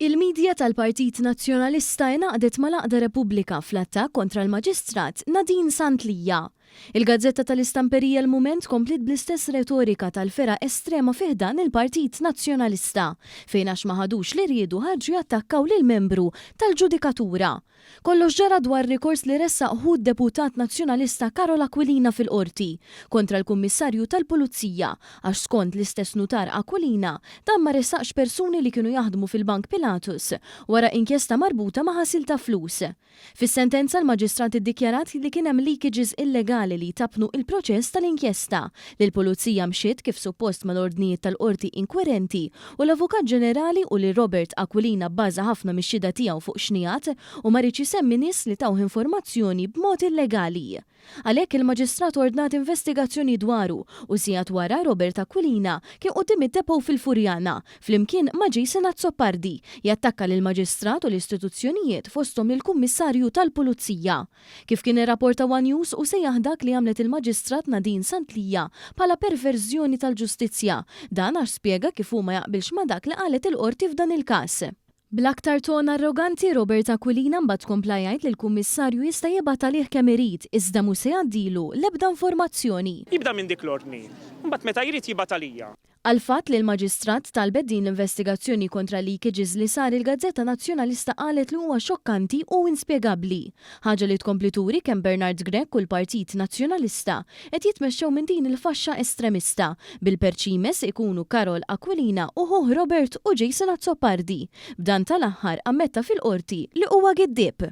Il-midja tal-Partit Nazzjonalista ingħaqdet mal-Għaqda Repubblika fl-attakk kontra l-Maġistrat Nadine Santlija. Il-Gazzetta tal-Istamperija l-Mument komplit bl-istess retorika tal-fera estrema fiħdan il-Partit Nazzjonalista fejn għax ma ħadux li riedu ħarġu jattakkaw lil membru tal-Ġudikatura. Kollox ġara dwar rikors li ressaq ħud deputat nazzjonalista Karol Aquilina fil-qorti kontra l-Kummissarju tal-Pulizija għax skont l-istess nutar Aquilina dan ma ressaqx persuni li kienu jaħdmu fil-Bank Pilatus wara inkjesta marbuta ma' ħasil ta' flus. Fis-sentenza l-Maġistrat iddikjarat li kien hemm leakages illegali li tapnu il-proċess tal-inkjesta li l-Pulizija mxiet kif suppost mal-ordnijiet tal-qorti inkwerenti u l-Avukat Ġenerali u li Robert Aquilina bbaża ħafna mix-xhieda tiegħu fuq xnijat u ma rridx isemmi nies li tawh informazzjoni b'mod illegali. Għalhekk il-Maġistrat ordnat investigazzjoni dwaru u sigħat wara Robert Aquilina kien quddiem id-depo fil-Furjana flimkien ma' Jason Azzopardi jattakka lil Maġistrat u l-istituzzjonijiet fosthom il-Kummissarju tal-Pulizija. Kif kien irrapporta One News u sejjaħ dak li għamlet il-Maġistrat Nadine Santlija bħala perverżjoni tal-ġustizzja, dan għax spjega kif huma jaqbilx ma' dak li qalet il-qorti f'dan il-każ. Bl-aktar ton arroganti Robert Aquilina mbagħad kompla jgħid li l-Kummissarju jista' jibgħat għalih kemm irid iżda mhux se jgħaddilu l-ebda informazzjoni. Jibda minn dik l-ordni, mbagħad meta jrid jibgħat għalija. Għal-fatt li l-Maġistrat talbet din l-investigazzjoni kontra leakages li sar il-Gazzetta Nazzjonalista qalet li huwa xokkanti u inspjegabbli. Ħaġa li tkompli turi kemm Bernard Grech u l-Partit Nazzjonalista qed jitmexxew minn din il-faxxa estremista bil-perċimes ikunu Karol Aquilina u Robert u Jason Azzopardi. B'dan tal-aħħar ammetta fil-qorti li huwa giddieb.